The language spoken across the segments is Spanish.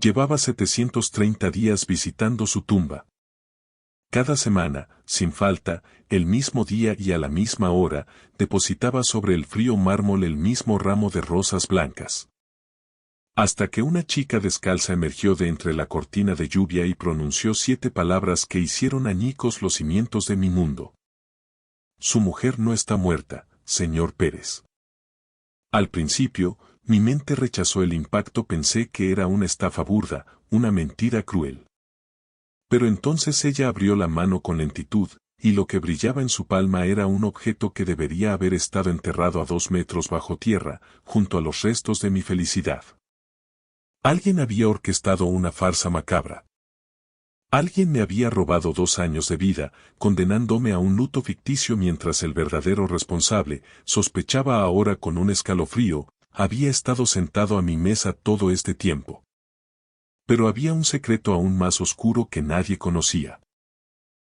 Llevaba 730 días visitando su tumba. Cada semana, sin falta, el mismo día y a la misma hora, depositaba sobre el frío mármol el mismo ramo de rosas blancas. Hasta que una chica descalza emergió de entre la cortina de lluvia y pronunció 7 palabras que hicieron añicos los cimientos de mi mundo. Su mujer no está muerta, señor Pérez. Al principio, mi mente rechazó el impacto, pensé que era una estafa burda, una mentira cruel. Pero entonces ella abrió la mano con lentitud, y lo que brillaba en su palma era un objeto que debería haber estado enterrado a 2 metros bajo tierra, junto a los restos de mi felicidad. Alguien había orquestado una farsa macabra. Alguien me había robado 2 años de vida, condenándome a un luto ficticio mientras el verdadero responsable, sospechaba ahora con un escalofrío, había estado sentado a mi mesa todo este tiempo. Pero había un secreto aún más oscuro que nadie conocía.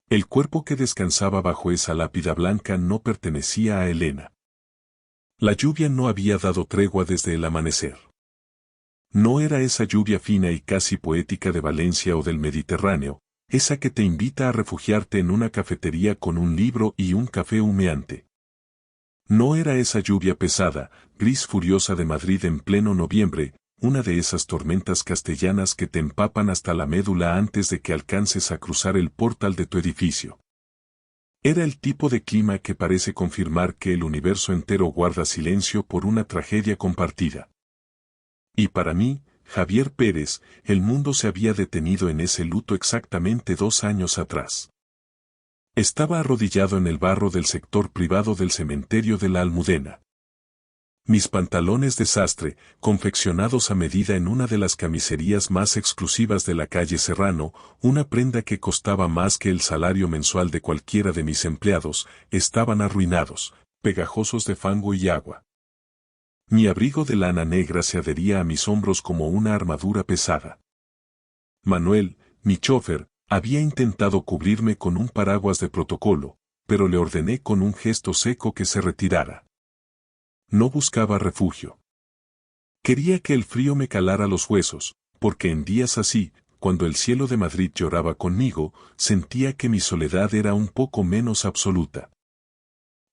El cuerpo que descansaba bajo esa lápida blanca no pertenecía a Elena. La lluvia no había dado tregua desde el amanecer. No era esa lluvia fina y casi poética de Valencia o del Mediterráneo, esa que te invita a refugiarte en una cafetería con un libro y un café humeante. No era esa lluvia pesada, gris furiosa de Madrid en pleno noviembre, una de esas tormentas castellanas que te empapan hasta la médula antes de que alcances a cruzar el portal de tu edificio. Era el tipo de clima que parece confirmar que el universo entero guarda silencio por una tragedia compartida. Y para mí, Javier Pérez, el mundo se había detenido en ese luto exactamente 2 años atrás. Estaba arrodillado en el barro del sector privado del cementerio de la Almudena. Mis pantalones de sastre, confeccionados a medida en una de las camiserías más exclusivas de la calle Serrano, una prenda que costaba más que el salario mensual de cualquiera de mis empleados, estaban arruinados, pegajosos de fango y agua. Mi abrigo de lana negra se adhería a mis hombros como una armadura pesada. Manuel, mi chofer, había intentado cubrirme con un paraguas de protocolo, pero le ordené con un gesto seco que se retirara. No buscaba refugio. Quería que el frío me calara los huesos, porque en días así, cuando el cielo de Madrid lloraba conmigo, sentía que mi soledad era un poco menos absoluta.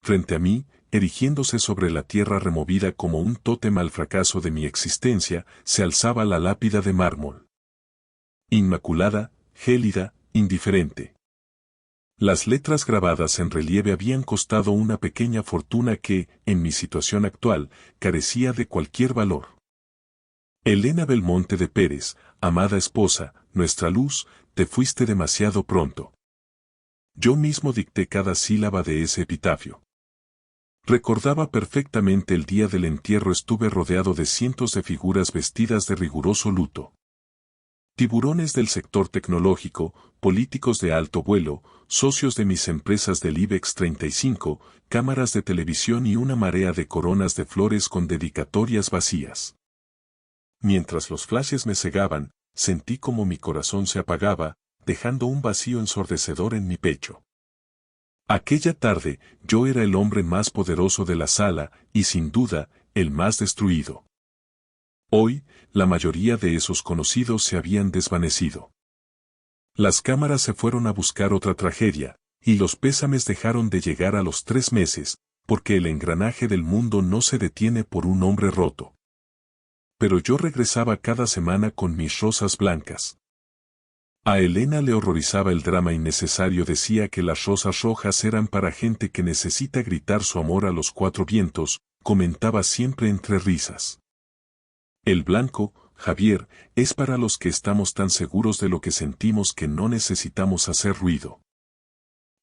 Frente a mí, erigiéndose sobre la tierra removida como un tótem al fracaso de mi existencia, se alzaba la lápida de mármol. Inmaculada, gélida, indiferente. Las letras grabadas en relieve habían costado una pequeña fortuna que, en mi situación actual, carecía de cualquier valor. Elena Belmonte de Pérez, amada esposa, nuestra luz, te fuiste demasiado pronto. Yo mismo dicté cada sílaba de ese epitafio. Recordaba perfectamente el día del entierro, estuve rodeado de cientos de figuras vestidas de riguroso luto. Tiburones del sector tecnológico, políticos de alto vuelo, socios de mis empresas del IBEX 35, cámaras de televisión y una marea de coronas de flores con dedicatorias vacías. Mientras los flashes me cegaban, sentí como mi corazón se apagaba, dejando un vacío ensordecedor en mi pecho. Aquella tarde, yo era el hombre más poderoso de la sala, y sin duda, el más destruido. Hoy, la mayoría de esos conocidos se habían desvanecido. Las cámaras se fueron a buscar otra tragedia, y los pésames dejaron de llegar a los 3 meses, porque el engranaje del mundo no se detiene por un hombre roto. Pero yo regresaba cada semana con mis rosas blancas. A Elena le horrorizaba el drama innecesario, decía que las rosas rojas eran para gente que necesita gritar su amor a los 4 vientos, comentaba siempre entre risas. El blanco, Javier, es para los que estamos tan seguros de lo que sentimos que no necesitamos hacer ruido.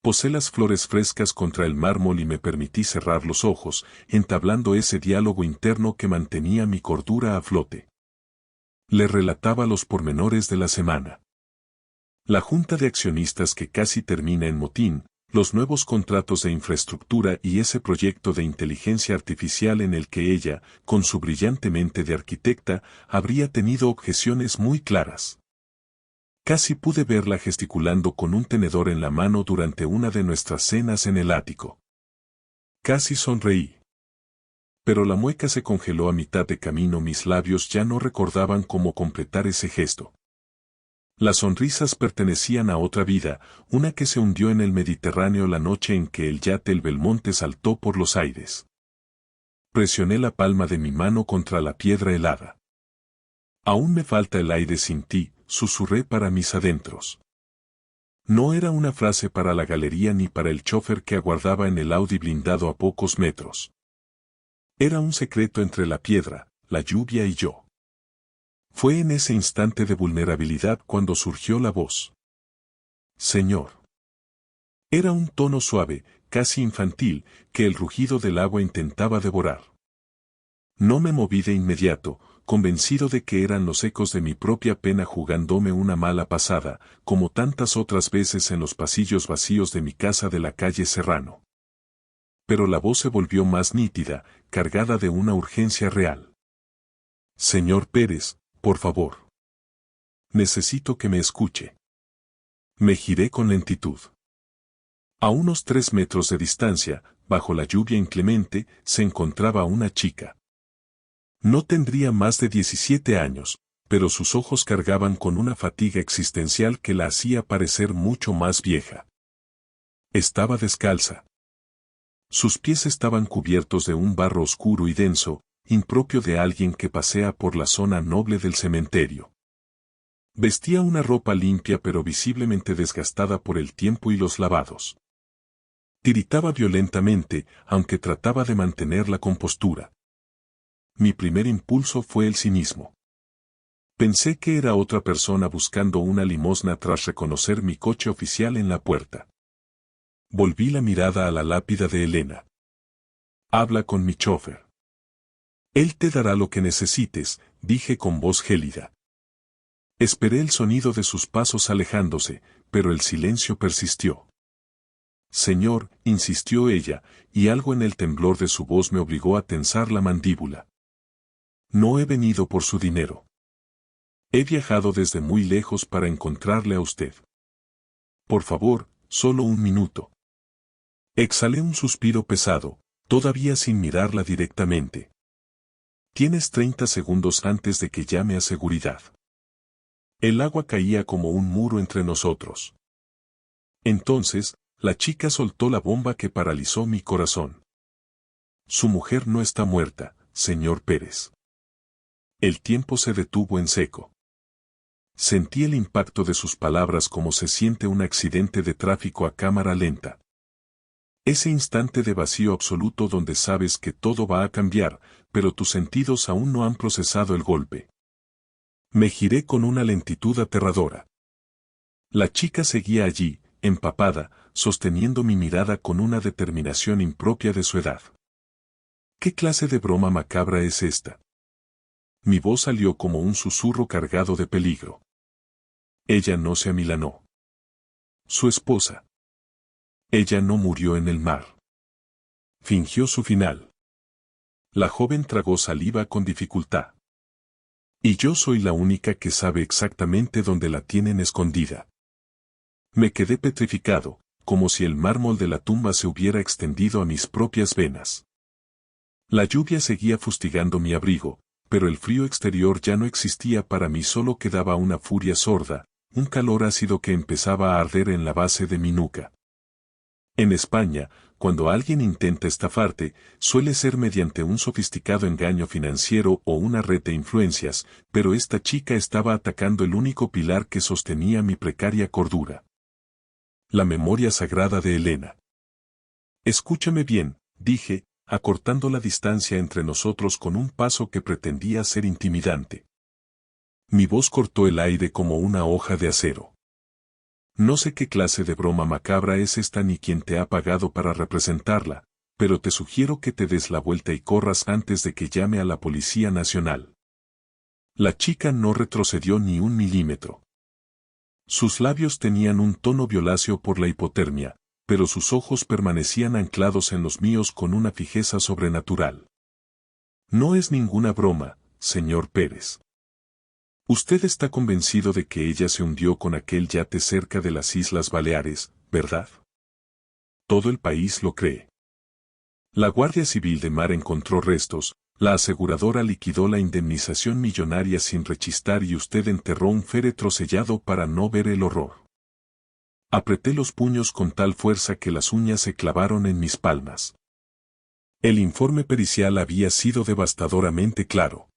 Posé las flores frescas contra el mármol y me permití cerrar los ojos, entablando ese diálogo interno que mantenía mi cordura a flote. Le relataba los pormenores de la semana. La junta de accionistas que casi termina en motín, los nuevos contratos de infraestructura y ese proyecto de inteligencia artificial en el que ella, con su brillante mente de arquitecta, habría tenido objeciones muy claras. Casi pude verla gesticulando con un tenedor en la mano durante una de nuestras cenas en el ático. Casi sonreí. Pero la mueca se congeló a mitad de camino, mis labios ya no recordaban cómo completar ese gesto. Las sonrisas pertenecían a otra vida, una que se hundió en el Mediterráneo la noche en que el yate el Belmonte saltó por los aires. Presioné la palma de mi mano contra la piedra helada. Aún me falta el aire sin ti, susurré para mis adentros. No era una frase para la galería ni para el chofer que aguardaba en el Audi blindado a pocos metros. Era un secreto entre la piedra, la lluvia y yo. Fue en ese instante de vulnerabilidad cuando surgió la voz. Señor. Era un tono suave, casi infantil, que el rugido del agua intentaba devorar. No me moví de inmediato, convencido de que eran los ecos de mi propia pena jugándome una mala pasada, como tantas otras veces en los pasillos vacíos de mi casa de la calle Serrano. Pero la voz se volvió más nítida, cargada de una urgencia real. Señor Pérez, por favor. Necesito que me escuche. Me giré con lentitud. A unos 3 metros de distancia, bajo la lluvia inclemente, se encontraba una chica. No tendría más de 17 años, pero sus ojos cargaban con una fatiga existencial que la hacía parecer mucho más vieja. Estaba descalza. Sus pies estaban cubiertos de un barro oscuro y denso, impropio de alguien que pasea por la zona noble del cementerio. Vestía una ropa limpia pero visiblemente desgastada por el tiempo y los lavados. Tiritaba violentamente, aunque trataba de mantener la compostura. Mi primer impulso fue el cinismo. Pensé que era otra persona buscando una limosna tras reconocer mi coche oficial en la puerta. Volví la mirada a la lápida de Elena. Habla con mi chofer. Él te dará lo que necesites, dije con voz gélida. Esperé el sonido de sus pasos alejándose, pero el silencio persistió. Señor, insistió ella, y algo en el temblor de su voz me obligó a tensar la mandíbula. No he venido por su dinero. He viajado desde muy lejos para encontrarle a usted. Por favor, solo un minuto. Exhalé un suspiro pesado, todavía sin mirarla directamente. Tienes 30 segundos antes de que llame a seguridad. El agua caía como un muro entre nosotros. Entonces, la chica soltó la bomba que paralizó mi corazón. Su mujer no está muerta, señor Pérez. El tiempo se detuvo en seco. Sentí el impacto de sus palabras como se siente un accidente de tráfico a cámara lenta. Ese instante de vacío absoluto donde sabes que todo va a cambiar, pero tus sentidos aún no han procesado el golpe. Me giré con una lentitud aterradora. La chica seguía allí, empapada, sosteniendo mi mirada con una determinación impropia de su edad. ¿Qué clase de broma macabra es esta? Mi voz salió como un susurro cargado de peligro. Ella no se amilanó. Su esposa. Ella no murió en el mar. Fingió su final. La joven tragó saliva con dificultad. Y yo soy la única que sabe exactamente dónde la tienen escondida. Me quedé petrificado, como si el mármol de la tumba se hubiera extendido a mis propias venas. La lluvia seguía fustigando mi abrigo, pero el frío exterior ya no existía para mí, solo quedaba una furia sorda, un calor ácido que empezaba a arder en la base de mi nuca. En España, cuando alguien intenta estafarte, suele ser mediante un sofisticado engaño financiero o una red de influencias, pero esta chica estaba atacando el único pilar que sostenía mi precaria cordura. La memoria sagrada de Elena. Escúchame bien, dije, acortando la distancia entre nosotros con un paso que pretendía ser intimidante. Mi voz cortó el aire como una hoja de acero. No sé qué clase de broma macabra es esta ni quién te ha pagado para representarla, pero te sugiero que te des la vuelta y corras antes de que llame a la Policía Nacional. La chica no retrocedió ni un milímetro. Sus labios tenían un tono violáceo por la hipotermia, pero sus ojos permanecían anclados en los míos con una fijeza sobrenatural. No es ninguna broma, señor Pérez. Usted está convencido de que ella se hundió con aquel yate cerca de las Islas Baleares, ¿verdad? Todo el país lo cree. La Guardia Civil de Mar encontró restos, la aseguradora liquidó la indemnización millonaria sin rechistar y usted enterró un féretro sellado para no ver el horror. Apreté los puños con tal fuerza que las uñas se clavaron en mis palmas. El informe pericial había sido devastadoramente claro.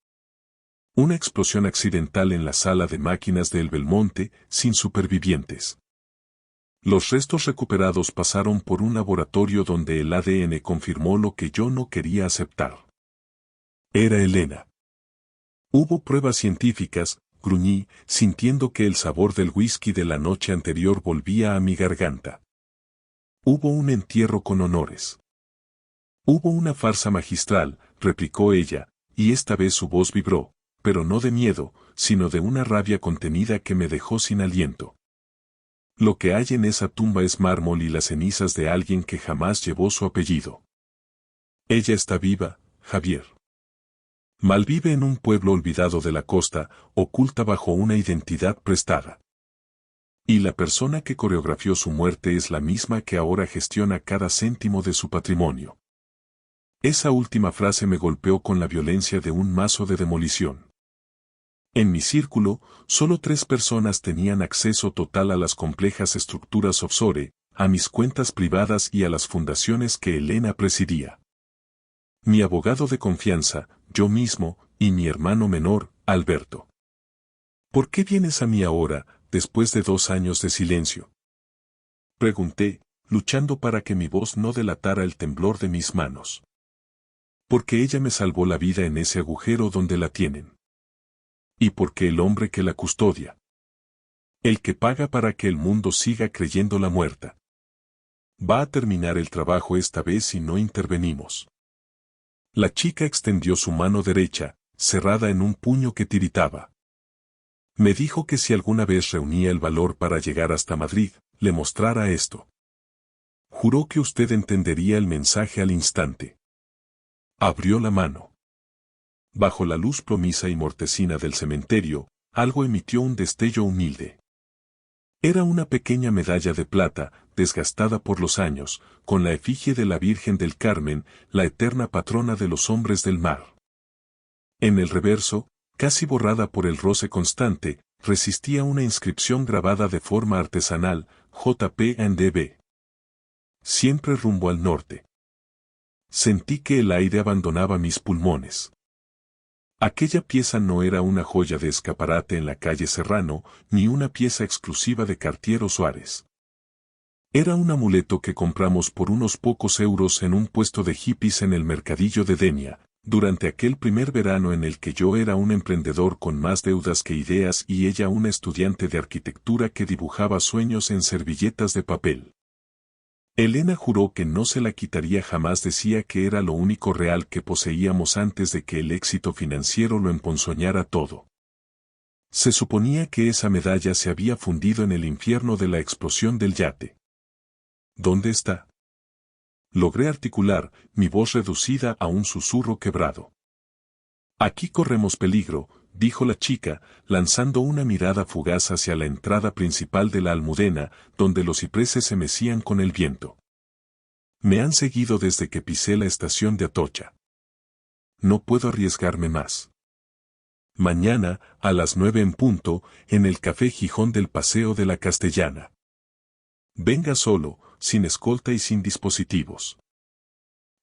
Una explosión accidental en la sala de máquinas de El Belmonte, sin supervivientes. Los restos recuperados pasaron por un laboratorio donde el ADN confirmó lo que yo no quería aceptar. Era Elena. Hubo pruebas científicas, gruñí, sintiendo que el sabor del whisky de la noche anterior volvía a mi garganta. Hubo un entierro con honores. Hubo una farsa magistral, replicó ella, y esta vez su voz vibró, pero no de miedo, sino de una rabia contenida que me dejó sin aliento. Lo que hay en esa tumba es mármol y las cenizas de alguien que jamás llevó su apellido. Ella está viva, Javier. Malvive en un pueblo olvidado de la costa, oculta bajo una identidad prestada. Y la persona que coreografió su muerte es la misma que ahora gestiona cada céntimo de su patrimonio. Esa última frase me golpeó con la violencia de un mazo de demolición. En mi círculo, solo 3 personas tenían acceso total a las complejas estructuras offshore, a mis cuentas privadas y a las fundaciones que Elena presidía. Mi abogado de confianza, yo mismo, y mi hermano menor, Alberto. ¿Por qué vienes a mí ahora, después de 2 años de silencio? Pregunté, luchando para que mi voz no delatara el temblor de mis manos. Porque ella me salvó la vida en ese agujero donde la tienen. Y porque el hombre que la custodia. El que paga para que el mundo siga creyéndola muerta. Va a terminar el trabajo esta vez si no intervenimos. La chica extendió su mano derecha, cerrada en un puño que tiritaba. Me dijo que si alguna vez reunía el valor para llegar hasta Madrid, le mostrara esto. Juró que usted entendería el mensaje al instante. Abrió la mano. Bajo la luz plomiza y mortecina del cementerio, algo emitió un destello humilde. Era una pequeña medalla de plata, desgastada por los años, con la efigie de la Virgen del Carmen, la eterna patrona de los hombres del mar. En el reverso, casi borrada por el roce constante, resistía una inscripción grabada de forma artesanal, J.P.N.D.B. Siempre rumbo al norte. Sentí que el aire abandonaba mis pulmones. Aquella pieza no era una joya de escaparate en la calle Serrano, ni una pieza exclusiva de Cartier o Suárez. Era un amuleto que compramos por unos pocos euros en un puesto de hippies en el mercadillo de Denia, durante aquel primer verano en el que yo era un emprendedor con más deudas que ideas y ella una estudiante de arquitectura que dibujaba sueños en servilletas de papel. Elena juró que no se la quitaría jamás, decía que era lo único real que poseíamos antes de que el éxito financiero lo emponzoñara todo. Se suponía que esa medalla se había fundido en el infierno de la explosión del yate. ¿Dónde está? Logré articular, mi voz reducida a un susurro quebrado. Aquí corremos peligro, dijo la chica, lanzando una mirada fugaz hacia la entrada principal de la Almudena, donde los cipreses se mecían con el viento. Me han seguido desde que pisé la estación de Atocha. No puedo arriesgarme más. Mañana, a las 9 en punto, en el Café Gijón del Paseo de la Castellana. Venga solo, sin escolta y sin dispositivos.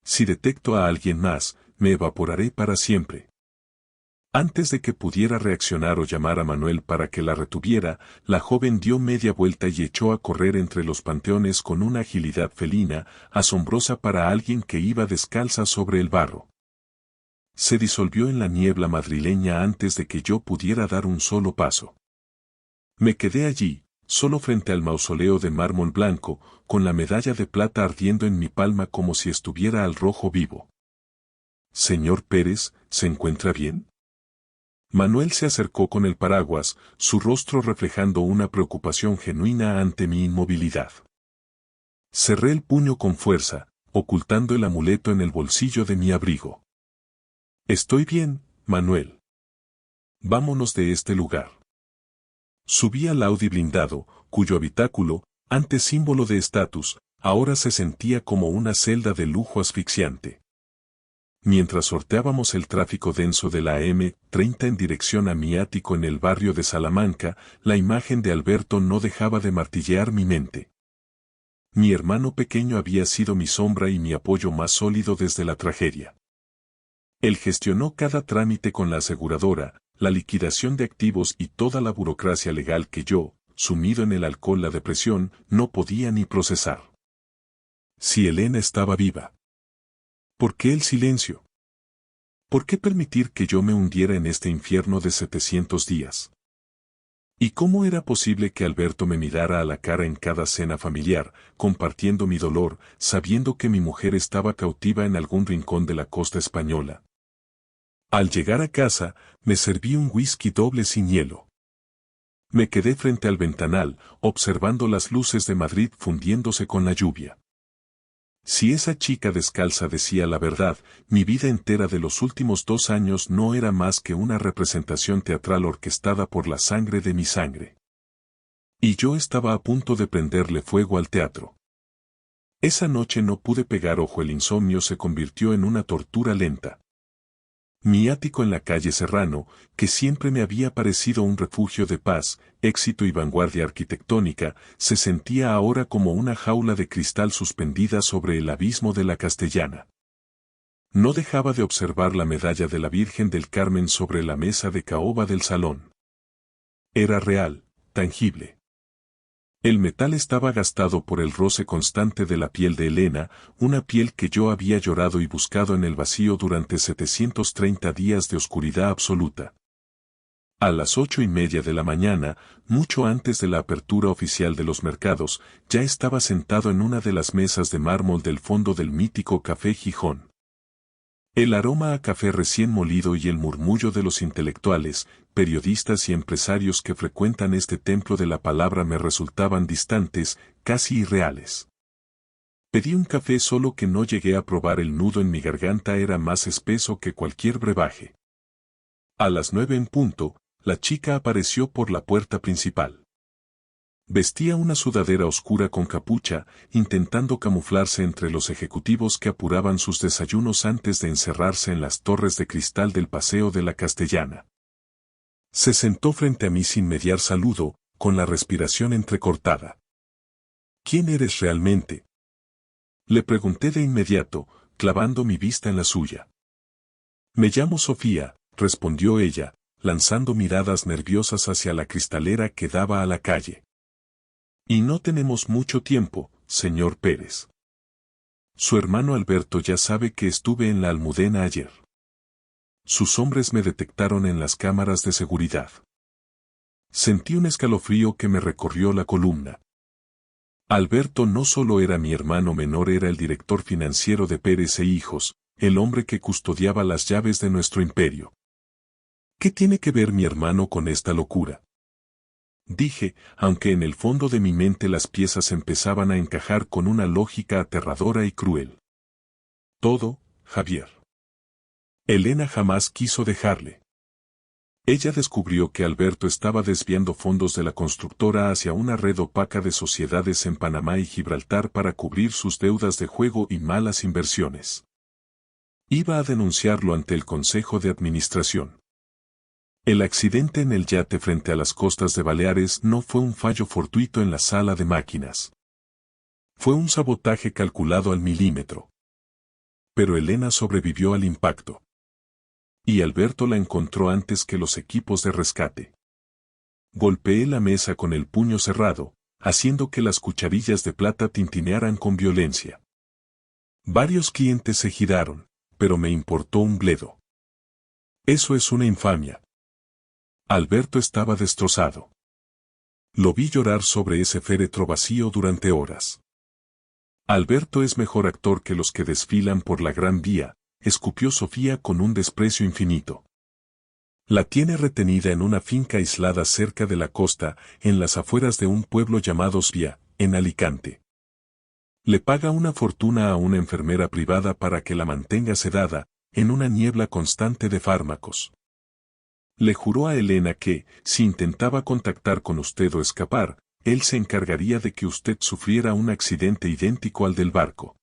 Si detecto a alguien más, me evaporaré para siempre. Antes de que pudiera reaccionar o llamar a Manuel para que la retuviera, la joven dio media vuelta y echó a correr entre los panteones con una agilidad felina, asombrosa para alguien que iba descalza sobre el barro. Se disolvió en la niebla madrileña antes de que yo pudiera dar un solo paso. Me quedé allí, solo frente al mausoleo de mármol blanco, con la medalla de plata ardiendo en mi palma como si estuviera al rojo vivo. Señor Pérez, ¿se encuentra bien? Manuel se acercó con el paraguas, su rostro reflejando una preocupación genuina ante mi inmovilidad. Cerré el puño con fuerza, ocultando el amuleto en el bolsillo de mi abrigo. Estoy bien, Manuel. Vámonos de este lugar. Subí al Audi blindado, cuyo habitáculo, antes símbolo de estatus, ahora se sentía como una celda de lujo asfixiante. Mientras sorteábamos el tráfico denso de la M30 en dirección a mi ático en el barrio de Salamanca, la imagen de Alberto no dejaba de martillear mi mente. Mi hermano pequeño había sido mi sombra y mi apoyo más sólido desde la tragedia. Él gestionó cada trámite con la aseguradora, la liquidación de activos y toda la burocracia legal que yo, sumido en el alcohol, la depresión, no podía ni procesar. Si Elena estaba viva. ¿Por qué el silencio? ¿Por qué permitir que yo me hundiera en este infierno de 700 días? ¿Y cómo era posible que Alberto me mirara a la cara en cada cena familiar, compartiendo mi dolor, sabiendo que mi mujer estaba cautiva en algún rincón de la costa española? Al llegar a casa, me serví un whisky doble sin hielo. Me quedé frente al ventanal, observando las luces de Madrid fundiéndose con la lluvia. Si esa chica descalza decía la verdad, mi vida entera de los últimos 2 años no era más que una representación teatral orquestada por la sangre de mi sangre. Y yo estaba a punto de prenderle fuego al teatro. Esa noche no pude pegar ojo, el insomnio se convirtió en una tortura lenta. Mi ático en la calle Serrano, que siempre me había parecido un refugio de paz, éxito y vanguardia arquitectónica, se sentía ahora como una jaula de cristal suspendida sobre el abismo de la Castellana. No dejaba de observar la medalla de la Virgen del Carmen sobre la mesa de caoba del salón. Era real, tangible. El metal estaba gastado por el roce constante de la piel de Elena, una piel que yo había llorado y buscado en el vacío durante 730 días de oscuridad absoluta. A las 8:30 de la mañana, mucho antes de la apertura oficial de los mercados, ya estaba sentado en una de las mesas de mármol del fondo del mítico Café Gijón. El aroma a café recién molido y el murmullo de los intelectuales, periodistas y empresarios que frecuentan este templo de la palabra me resultaban distantes, casi irreales. Pedí un café, solo que no llegué a probar. El nudo en mi garganta era más espeso que cualquier brebaje. A las 9 en punto, la chica apareció por la puerta principal. Vestía una sudadera oscura con capucha, intentando camuflarse entre los ejecutivos que apuraban sus desayunos antes de encerrarse en las torres de cristal del Paseo de la Castellana. Se sentó frente a mí sin mediar saludo, con la respiración entrecortada. ¿Quién eres realmente?, le pregunté de inmediato, clavando mi vista en la suya. Me llamo Sofía, respondió ella, lanzando miradas nerviosas hacia la cristalera que daba a la calle. Y no tenemos mucho tiempo, señor Pérez. Su hermano Alberto ya sabe que estuve en la Almudena ayer. Sus hombres me detectaron en las cámaras de seguridad. Sentí un escalofrío que me recorrió la columna. Alberto no solo era mi hermano menor, era el director financiero de Pérez e Hijos, el hombre que custodiaba las llaves de nuestro imperio. ¿Qué tiene que ver mi hermano con esta locura?, dije, aunque en el fondo de mi mente las piezas empezaban a encajar con una lógica aterradora y cruel. Todo, Javier. Elena jamás quiso dejarle. Ella descubrió que Alberto estaba desviando fondos de la constructora hacia una red opaca de sociedades en Panamá y Gibraltar para cubrir sus deudas de juego y malas inversiones. Iba a denunciarlo ante el Consejo de Administración. El accidente en el yate frente a las costas de Baleares no fue un fallo fortuito en la sala de máquinas. Fue un sabotaje calculado al milímetro. Pero Elena sobrevivió al impacto. Y Alberto la encontró antes que los equipos de rescate. Golpeé la mesa con el puño cerrado, haciendo que las cucharillas de plata tintinearan con violencia. Varios clientes se giraron, pero me importó un bledo. Eso es una infamia. Alberto estaba destrozado. Lo vi llorar sobre ese féretro vacío durante horas. Alberto es mejor actor que los que desfilan por la Gran Vía, escupió Sofía con un desprecio infinito. La tiene retenida en una finca aislada cerca de la costa, en las afueras de un pueblo llamado Svia, en Alicante. Le paga una fortuna a una enfermera privada para que la mantenga sedada, en una niebla constante de fármacos. Le juró a Elena que, si intentaba contactar con usted o escapar, él se encargaría de que usted sufriera un accidente idéntico al del barco.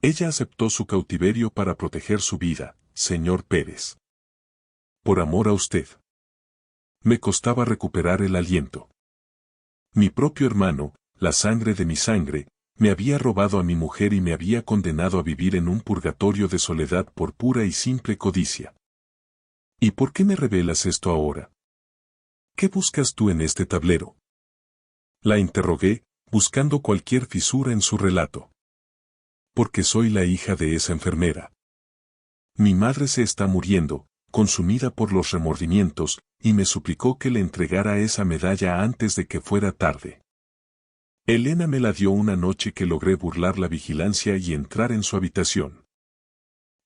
Ella aceptó su cautiverio para proteger su vida, señor Pérez. Por amor a usted. Me costaba recuperar el aliento. Mi propio hermano, la sangre de mi sangre, me había robado a mi mujer y me había condenado a vivir en un purgatorio de soledad por pura y simple codicia. ¿Y por qué me revelas esto ahora? ¿Qué buscas tú en este tablero? La interrogué, buscando cualquier fisura en su relato. Porque soy la hija de esa enfermera. Mi madre se está muriendo, consumida por los remordimientos, y me suplicó que le entregara esa medalla antes de que fuera tarde. Elena me la dio una noche que logré burlar la vigilancia y entrar en su habitación.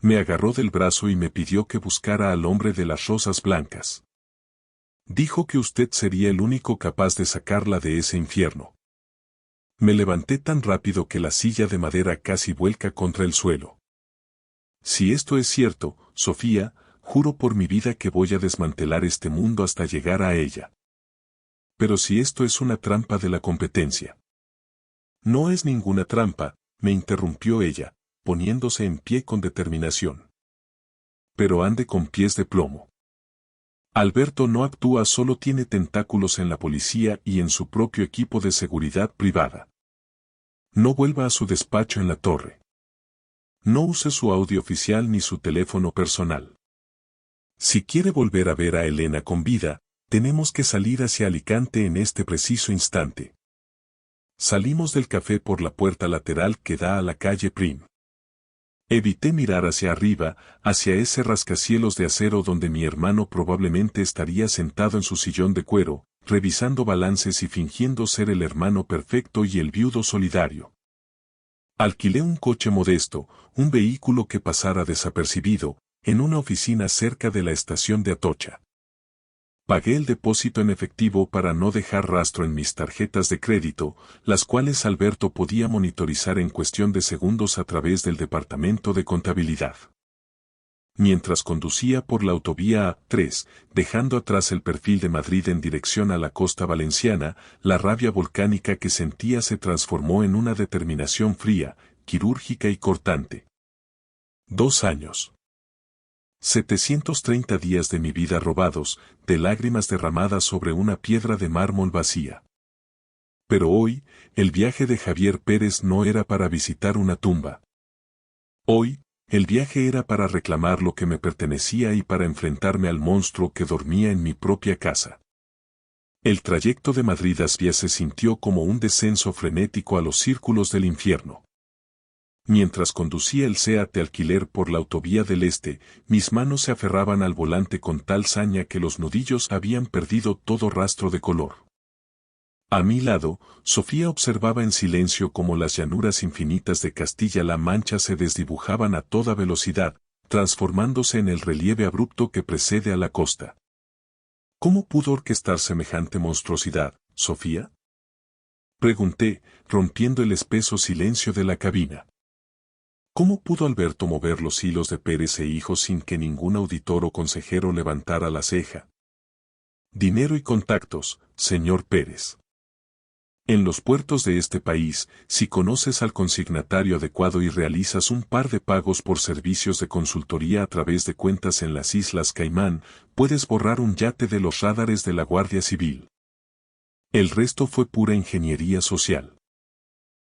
Me agarró del brazo y me pidió que buscara al hombre de las rosas blancas. Dijo que usted sería el único capaz de sacarla de ese infierno. Me levanté tan rápido que la silla de madera casi vuelca contra el suelo. Si esto es cierto, Sofía, juro por mi vida que voy a desmantelar este mundo hasta llegar a ella. Pero si esto es una trampa de la competencia. No es ninguna trampa, me interrumpió ella, poniéndose en pie con determinación. Pero ande con pies de plomo. Alberto no actúa, solo tiene tentáculos en la policía y en su propio equipo de seguridad privada. No vuelva a su despacho en la torre. No use su audio oficial ni su teléfono personal. Si quiere volver a ver a Elena con vida, tenemos que salir hacia Alicante en este preciso instante. Salimos del café por la puerta lateral que da a la calle Prim. Evité mirar hacia arriba, hacia ese rascacielos de acero donde mi hermano probablemente estaría sentado en su sillón de cuero, revisando balances y fingiendo ser el hermano perfecto y el viudo solidario. Alquilé un coche modesto, un vehículo que pasara desapercibido, en una oficina cerca de la estación de Atocha. Pagué el depósito en efectivo para no dejar rastro en mis tarjetas de crédito, las cuales Alberto podía monitorizar en cuestión de segundos a través del departamento de contabilidad. Mientras conducía por la autovía A3, dejando atrás el perfil de Madrid en dirección a la costa valenciana, la rabia volcánica que sentía se transformó en una determinación fría, quirúrgica y cortante. 2 años. 730 días de mi vida robados, de lágrimas derramadas sobre una piedra de mármol vacía. Pero hoy, el viaje de Javier Pérez no era para visitar una tumba. Hoy, el viaje era para reclamar lo que me pertenecía y para enfrentarme al monstruo que dormía en mi propia casa. El trayecto de Madrid a Asvia se sintió como un descenso frenético a los círculos del infierno. Mientras conducía el Seat de alquiler por la autovía del Este, mis manos se aferraban al volante con tal saña que los nudillos habían perdido todo rastro de color. A mi lado, Sofía observaba en silencio cómo las llanuras infinitas de Castilla-La Mancha se desdibujaban a toda velocidad, transformándose en el relieve abrupto que precede a la costa. ¿Cómo pudo orquestar semejante monstruosidad, Sofía? Pregunté, rompiendo el espeso silencio de la cabina. ¿Cómo pudo Alberto mover los hilos de Pérez e Hijos sin que ningún auditor o consejero levantara la ceja? Dinero y contactos, señor Pérez. En los puertos de este país, si conoces al consignatario adecuado y realizas un par de pagos por servicios de consultoría a través de cuentas en las Islas Caimán, puedes borrar un yate de los radares de la Guardia Civil. El resto fue pura ingeniería social.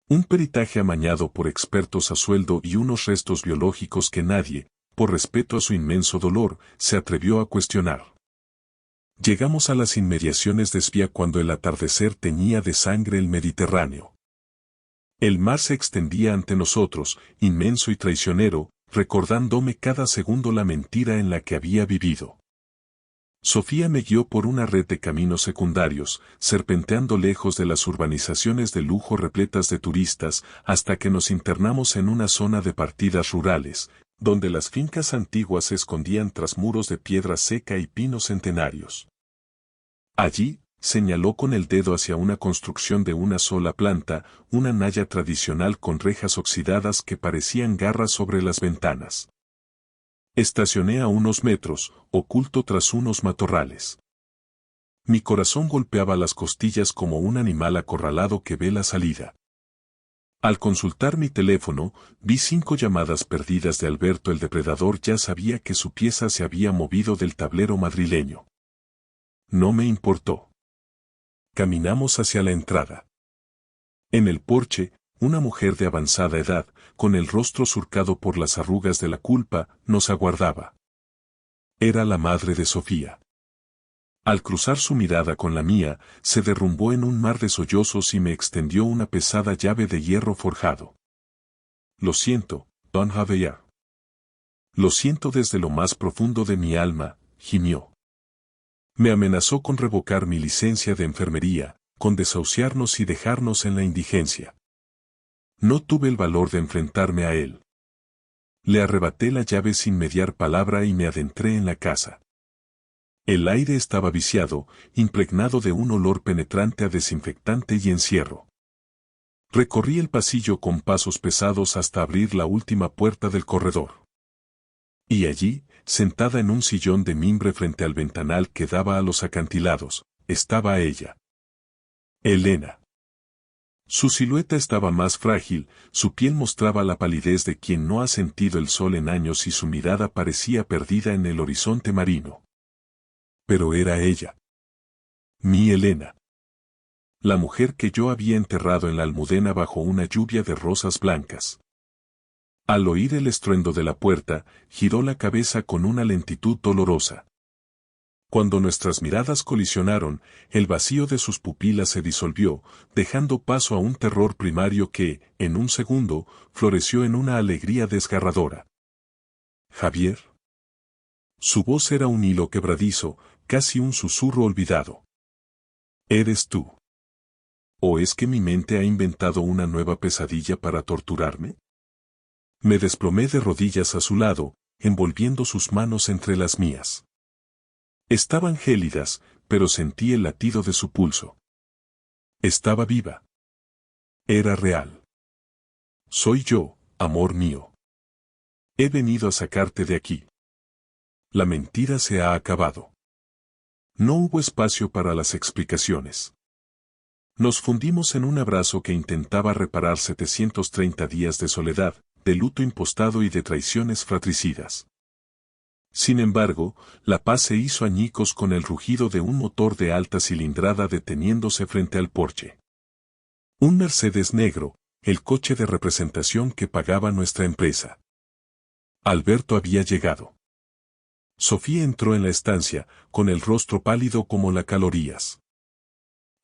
Un peritaje amañado por expertos a sueldo y unos restos biológicos que nadie, por respeto a su inmenso dolor, se atrevió a cuestionar. Llegamos a las inmediaciones de Asvia cuando el atardecer teñía de sangre el Mediterráneo. El mar se extendía ante nosotros, inmenso y traicionero, recordándome cada segundo la mentira en la que había vivido. Sofía me guió por una red de caminos secundarios, serpenteando lejos de las urbanizaciones de lujo repletas de turistas, hasta que nos internamos en una zona de partidas rurales, donde las fincas antiguas se escondían tras muros de piedra seca y pinos centenarios. Allí, señaló con el dedo hacia una construcción de una sola planta, una naya tradicional con rejas oxidadas que parecían garras sobre las ventanas. Estacioné a unos metros, oculto tras unos matorrales. Mi corazón golpeaba las costillas como un animal acorralado que ve la salida. Al consultar mi teléfono, vi 5 llamadas perdidas de Alberto. El depredador ya sabía que su pieza se había movido del tablero madrileño. No me importó. Caminamos hacia la entrada. En el porche, una mujer de avanzada edad, con el rostro surcado por las arrugas de la culpa, nos aguardaba. Era la madre de Sofía. Al cruzar su mirada con la mía, se derrumbó en un mar de sollozos y me extendió una pesada llave de hierro forjado. Lo siento, don Javier. Lo siento desde lo más profundo de mi alma, gimió. Me amenazó con revocar mi licencia de enfermería, con desahuciarnos y dejarnos en la indigencia. No tuve el valor de enfrentarme a él. Le arrebaté la llave sin mediar palabra y me adentré en la casa. El aire estaba viciado, impregnado de un olor penetrante a desinfectante y encierro. Recorrí el pasillo con pasos pesados hasta abrir la última puerta del corredor. Y allí, sentada en un sillón de mimbre frente al ventanal que daba a los acantilados, estaba ella. Elena. Su silueta estaba más frágil, su piel mostraba la palidez de quien no ha sentido el sol en años y su mirada parecía perdida en el horizonte marino. Pero era ella. Mi Elena. La mujer que yo había enterrado en la Almudena bajo una lluvia de rosas blancas. Al oír el estruendo de la puerta, giró la cabeza con una lentitud dolorosa. Cuando nuestras miradas colisionaron, el vacío de sus pupilas se disolvió, dejando paso a un terror primario que, en un segundo, floreció en una alegría desgarradora. ¿Javier? Su voz era un hilo quebradizo, casi un susurro olvidado. ¿Eres tú? ¿O es que mi mente ha inventado una nueva pesadilla para torturarme? Me desplomé de rodillas a su lado, envolviendo sus manos entre las mías. Estaban gélidas, pero sentí el latido de su pulso. Estaba viva. Era real. Soy yo, amor mío. He venido a sacarte de aquí. La mentira se ha acabado. No hubo espacio para las explicaciones. Nos fundimos en un abrazo que intentaba reparar 730 días de soledad, de luto impostado y de traiciones fratricidas. Sin embargo, la paz se hizo añicos con el rugido de un motor de alta cilindrada deteniéndose frente al porche. Un Mercedes negro, el coche de representación que pagaba nuestra empresa. Alberto había llegado. Sofía entró en la estancia, con el rostro pálido como las calorías.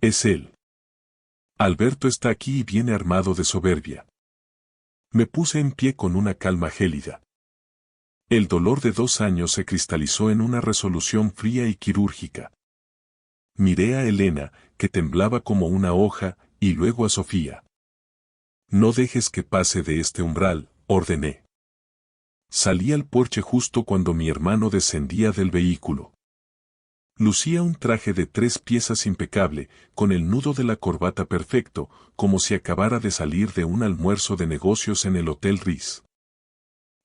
Es él. Alberto está aquí y viene armado de soberbia. Me puse en pie con una calma gélida. El dolor de 2 años se cristalizó en una resolución fría y quirúrgica. Miré a Elena, que temblaba como una hoja, y luego a Sofía. No dejes que pase de este umbral, ordené. Salí al porche justo cuando mi hermano descendía del vehículo. Lucía un traje de 3 piezas impecable, con el nudo de la corbata perfecto, como si acabara de salir de un almuerzo de negocios en el Hotel Ritz.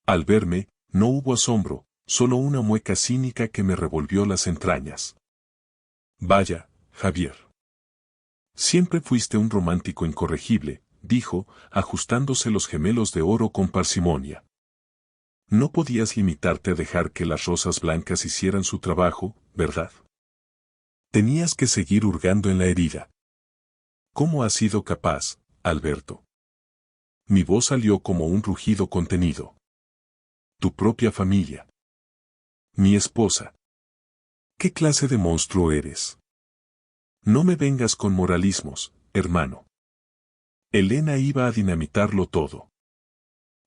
Al verme, no hubo asombro, solo una mueca cínica que me revolvió las entrañas. Vaya, Javier. Siempre fuiste un romántico incorregible, dijo, ajustándose los gemelos de oro con parsimonia. No podías limitarte a dejar que las rosas blancas hicieran su trabajo, ¿verdad? Tenías que seguir hurgando en la herida. ¿Cómo has sido capaz, Alberto? Mi voz salió como un rugido contenido. Tu propia familia. Mi esposa. ¿Qué clase de monstruo eres? No me vengas con moralismos, hermano. Elena iba a dinamitarlo todo.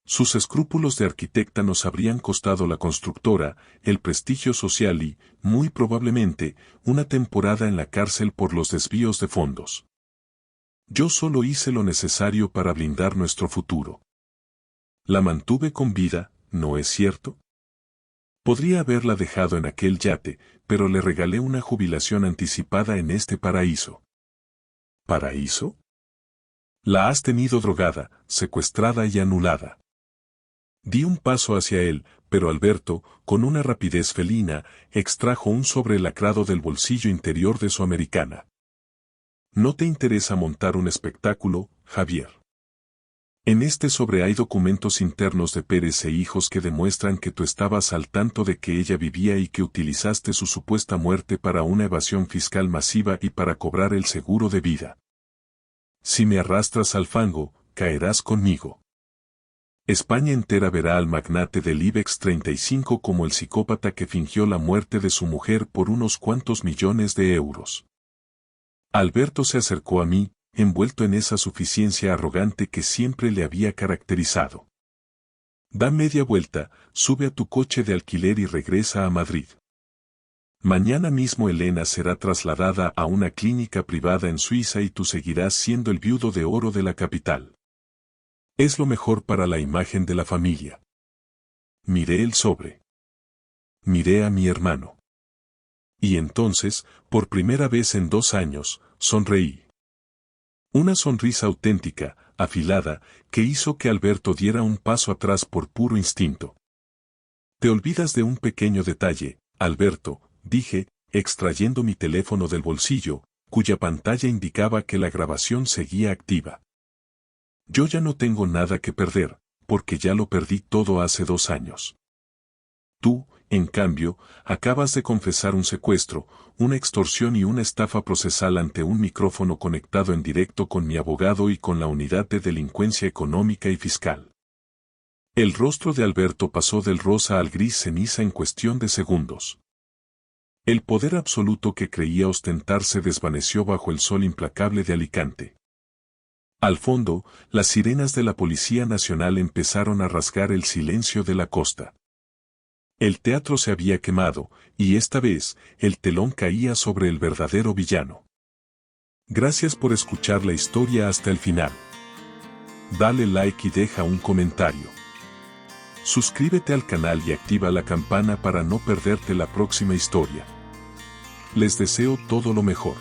Sus escrúpulos de arquitecta nos habrían costado la constructora, el prestigio social y, muy probablemente, una temporada en la cárcel por los desvíos de fondos. Yo solo hice lo necesario para blindar nuestro futuro. La mantuve con vida, ¿no es cierto? Podría haberla dejado en aquel yate, pero le regalé una jubilación anticipada en este paraíso. ¿Paraíso? La has tenido drogada, secuestrada y anulada. Di un paso hacia él, pero Alberto, con una rapidez felina, extrajo un sobre lacrado del bolsillo interior de su americana. ¿No te interesa montar un espectáculo, Javier? En este sobre hay documentos internos de Pérez e Hijos que demuestran que tú estabas al tanto de que ella vivía y que utilizaste su supuesta muerte para una evasión fiscal masiva y para cobrar el seguro de vida. Si me arrastras al fango, caerás conmigo. España entera verá al magnate del IBEX 35 como el psicópata que fingió la muerte de su mujer por unos cuantos millones de euros. Alberto se acercó a mí, envuelto en esa suficiencia arrogante que siempre le había caracterizado. Da media vuelta, sube a tu coche de alquiler y regresa a Madrid. Mañana mismo Elena será trasladada a una clínica privada en Suiza y tú seguirás siendo el viudo de oro de la capital. Es lo mejor para la imagen de la familia. Miré el sobre. Miré a mi hermano. Y entonces, por primera vez en 2 años, sonreí. Una sonrisa auténtica, afilada, que hizo que Alberto diera un paso atrás por puro instinto. Te olvidas de un pequeño detalle, Alberto, dije, extrayendo mi teléfono del bolsillo, cuya pantalla indicaba que la grabación seguía activa. Yo ya no tengo nada que perder, porque ya lo perdí todo hace 2 años. Tú, en cambio, acabas de confesar un secuestro, una extorsión y una estafa procesal ante un micrófono conectado en directo con mi abogado y con la unidad de delincuencia económica y fiscal. El rostro de Alberto pasó del rosa al gris ceniza en cuestión de segundos. El poder absoluto que creía ostentar se desvaneció bajo el sol implacable de Alicante. Al fondo, las sirenas de la Policía Nacional empezaron a rasgar el silencio de la costa. El teatro se había quemado, y esta vez, el telón caía sobre el verdadero villano. Gracias por escuchar la historia hasta el final. Dale like y deja un comentario. Suscríbete al canal y activa la campana para no perderte la próxima historia. Les deseo todo lo mejor.